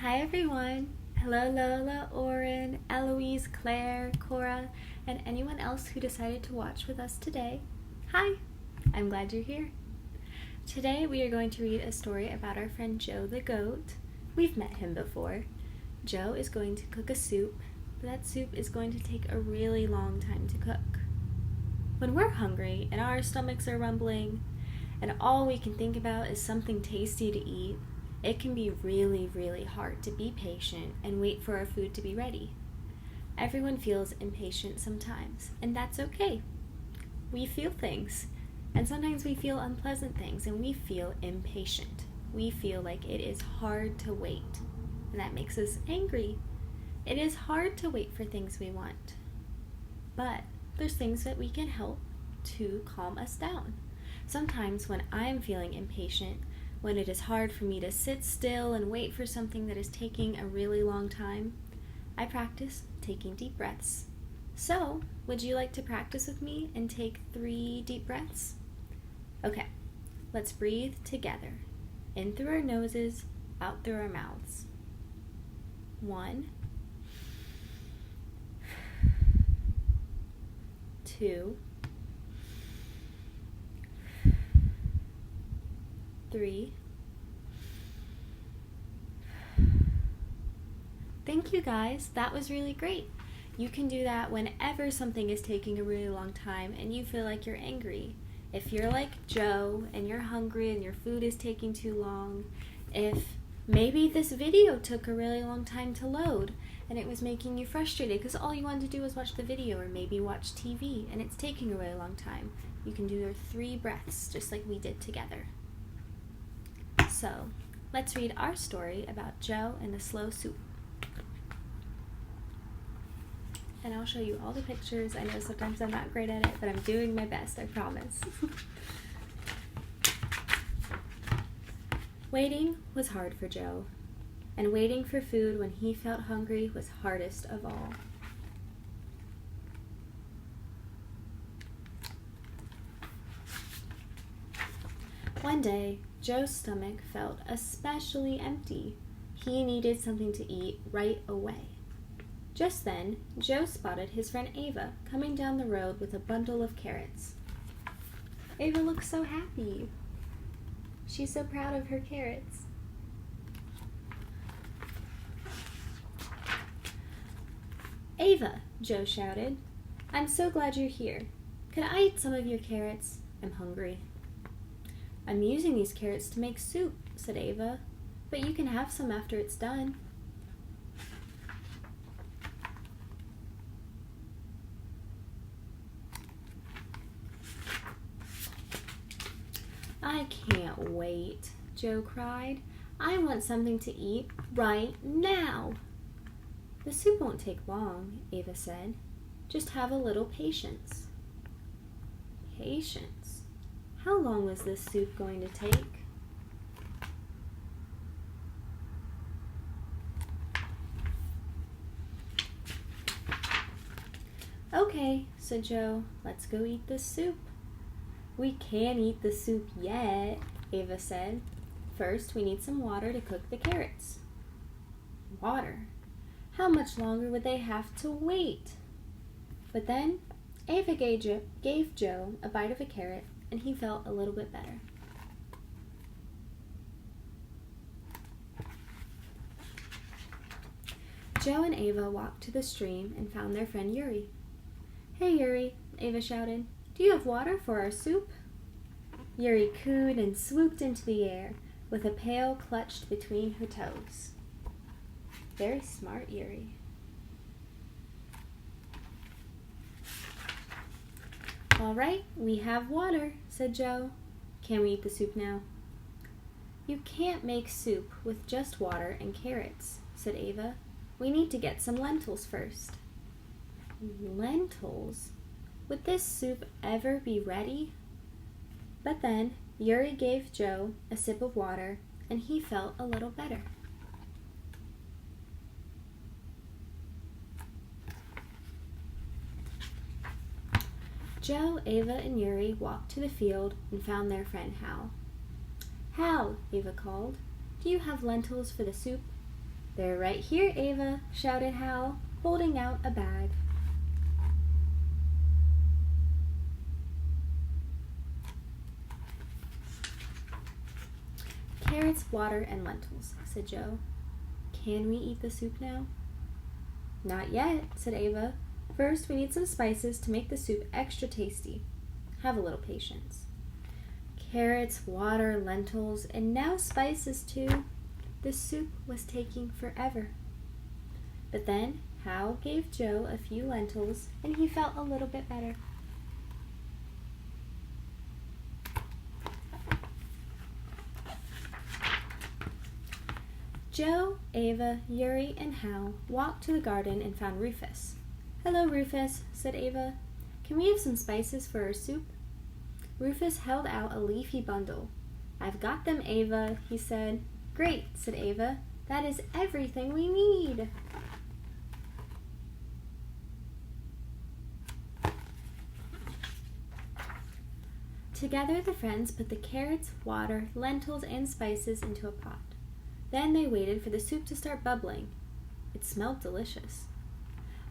Hi everyone! Hello Lola, Oren, Eloise, Claire, Cora, and anyone else who decided to watch with us today. Hi! I'm glad you're here. Today we are going to read a story about our friend Joe the goat. We've met him before. Joe is going to cook a soup, but that soup is going to take a really long time to cook. When we're hungry and our stomachs are rumbling, and all we can think about is something tasty to eat, it can be really hard to be patient and wait for our food to be ready. Everyone feels impatient sometimes, and that's okay. We feel things, and sometimes we feel unpleasant things, and we feel impatient. We feel like it is hard to wait, and that makes us angry. It is hard to wait for things we want, but there's things that we can help to calm us down. Sometimes when I'm feeling impatient, when it is hard for me to sit still and wait for something that is taking a really long time, I practice taking deep breaths. So, would you like to practice with me and take 3 deep breaths? Okay, let's breathe together. In through our noses, out through our mouths. 1, 2, 3. Thank you guys, that was really great. You can do that whenever something is taking a really long time and you feel like you're angry. If you're like Joe and you're hungry and your food is taking too long, if maybe this video took a really long time to load and it was making you frustrated because all you wanted to do was watch the video or maybe watch TV and it's taking a really long time, you can do your 3 breaths just like we did together. So, let's read our story about Joe and the slow soup. And I'll show you all the pictures. I know sometimes I'm not great at it, but I'm doing my best, I promise. Waiting was hard for Joe, and waiting for food when he felt hungry was hardest of all. One day, Joe's stomach felt especially empty. He needed something to eat right away. Just then, Joe spotted his friend Ava coming down the road with a bundle of carrots. Ava looks so happy. She's so proud of her carrots. Ava, Joe shouted, I'm so glad you're here. Could I eat some of your carrots? I'm hungry. I'm using these carrots to make soup, said Ava, but you can have some after it's done. I can't wait, Joe cried. I want something to eat right now. The soup won't take long, Ava said. Just have a little patience. Patience? How long was this soup going to take? Okay, said Joe, let's go eat this soup. We can't eat the soup yet, Ava said. First, we need some water to cook the carrots. Water? How much longer would they have to wait? But then, Ava gave Joe a bite of a carrot, and he felt a little bit better. Joe and Ava walked to the stream and found their friend Yuri. Hey Yuri, Ava shouted. Do you have water for our soup? Yuri cooed and swooped into the air with a pail clutched between her toes. Very smart, Yuri. All right, we have water, said Joe. Can we eat the soup now? You can't make soup with just water and carrots, said Ava. We need to get some lentils first. Lentils? Would this soup ever be ready? But then Yuri gave Joe a sip of water, and he felt a little better. Joe, Ava, and Yuri walked to the field and found their friend Hal. Hal, Ava called, do you have lentils for the soup? "They're right here, Ava," shouted Hal, holding out a bag. "Carrots, water, and lentils," said Joe. "Can we eat the soup now?" "Not yet," said Ava. "First, we need some spices to make the soup extra tasty. Have a little patience." Carrots, water, lentils, and now spices too. The soup was taking forever. But then Hal gave Joe a few lentils, and he felt a little bit better. Joe, Ava, Yuri, and Hal walked to the garden and found Rufus. "Hello, Rufus," said Ava. "Can we have some spices for our soup?" Rufus held out a leafy bundle. "I've got them, Ava," he said. "Great," said Ava. "That is everything we need." Together the friends put the carrots, water, lentils, and spices into a pot. Then they waited for the soup to start bubbling. It smelled delicious.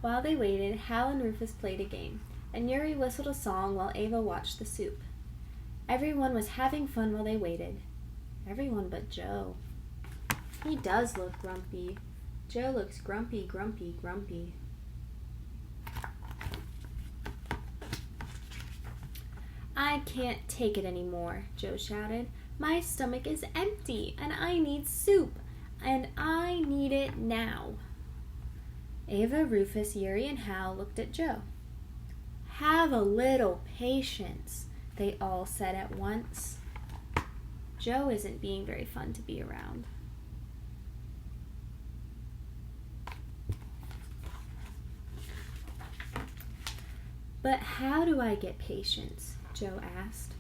While they waited, Hal and Rufus played a game, and Yuri whistled a song while Ava watched the soup. Everyone was having fun while they waited. Everyone but Joe. He does look grumpy. Joe looks grumpy, grumpy, grumpy. "I can't take it anymore," Joe shouted. "My stomach is empty, and I need soup, and I need it now." Ava, Rufus, Yuri, and Hal looked at Joe. "Have a little patience," they all said at once. Joe isn't being very fun to be around. "But how do I get patience?" Joe asked.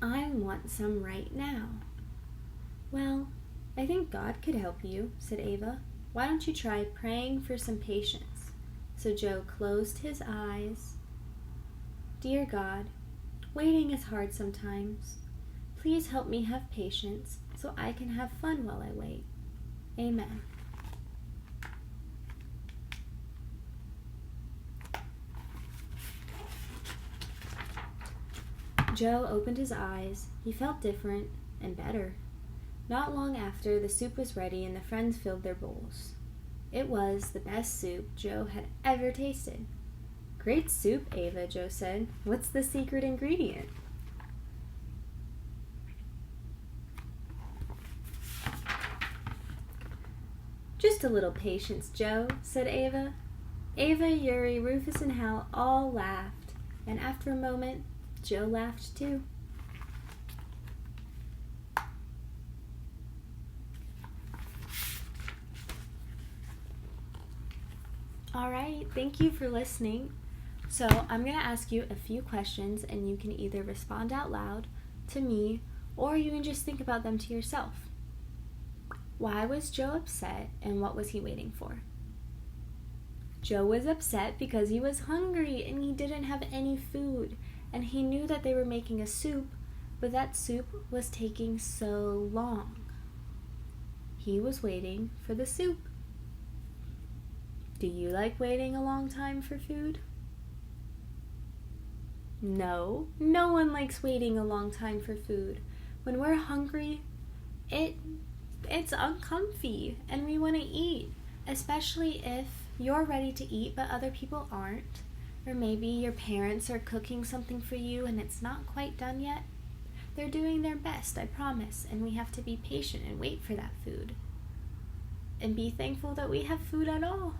"I want some right now." "Well, I think God could help you," said Ava. "Why don't you try praying for some patience?" So Joe closed his eyes. "Dear God, waiting is hard sometimes. Please help me have patience so I can have fun while I wait. Amen." Joe opened his eyes. He felt different and better. Not long after, the soup was ready and the friends filled their bowls. It was the best soup Joe had ever tasted. "Great soup, Ava," Joe said. "What's the secret ingredient?" "Just a little patience, Joe," said Ava. Ava, Yuri, Rufus, and Hal all laughed, and after a moment, Joe laughed too. All right, thank you for listening. So I'm going to ask you a few questions, and you can either respond out loud to me, or you can just think about them to yourself. Why was Joe upset, and what was he waiting for? Joe was upset because he was hungry and he didn't have any food, and he knew that they were making a soup, but that soup was taking so long. He was waiting for the soup. Do you like waiting a long time for food? No, no one likes waiting a long time for food. When we're hungry, it's uncomfy and we want to eat, especially if you're ready to eat but other people aren't, or maybe your parents are cooking something for you and it's not quite done yet. They're doing their best, I promise, and we have to be patient and wait for that food. And be thankful that we have food at all.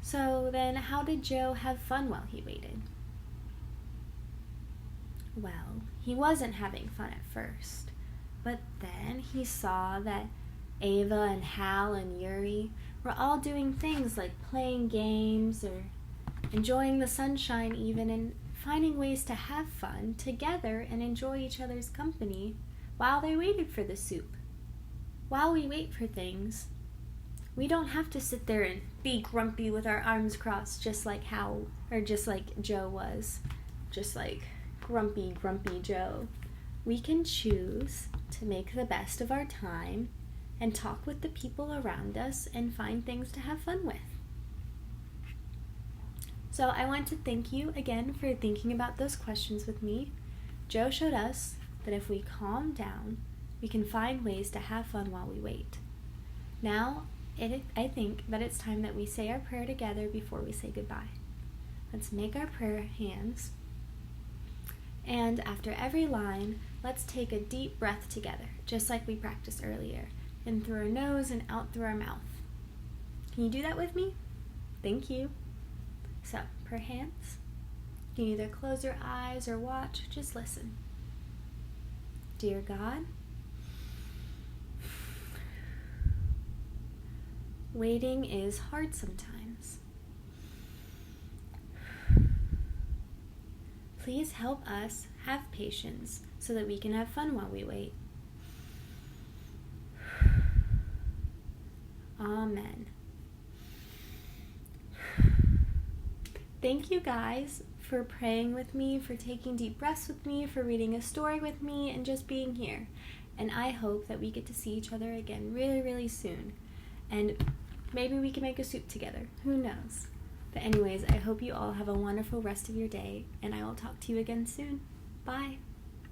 So then, how did Joe have fun while he waited? Well, he wasn't having fun at first, but then he saw that Ava and Hal and Yuri were all doing things like playing games or enjoying the sunshine even, and finding ways to have fun together and enjoy each other's company while they waited for the soup. While we wait for things, we don't have to sit there and be grumpy with our arms crossed just like Joe was. Just like grumpy Joe. We can choose to make the best of our time and talk with the people around us and find things to have fun with. So I want to thank you again for thinking about those questions with me. Joe showed us that if we calm down, we can find ways to have fun while we wait. Now, I think that it's time that we say our prayer together before we say goodbye. Let's make our prayer hands. And after every line, let's take a deep breath together, just like we practiced earlier, in through our nose and out through our mouth. Can you do that with me? Thank you. So, prayer hands. You can either close your eyes or watch, just listen. Dear God, waiting is hard sometimes. Please help us have patience so that we can have fun while we wait. Amen. Thank you guys for praying with me, for taking deep breaths with me, for reading a story with me, and just being here. And I hope that we get to see each other again really, really soon. And maybe we can make a soup together. Who knows? But anyways, I hope you all have a wonderful rest of your day, and I will talk to you again soon. Bye.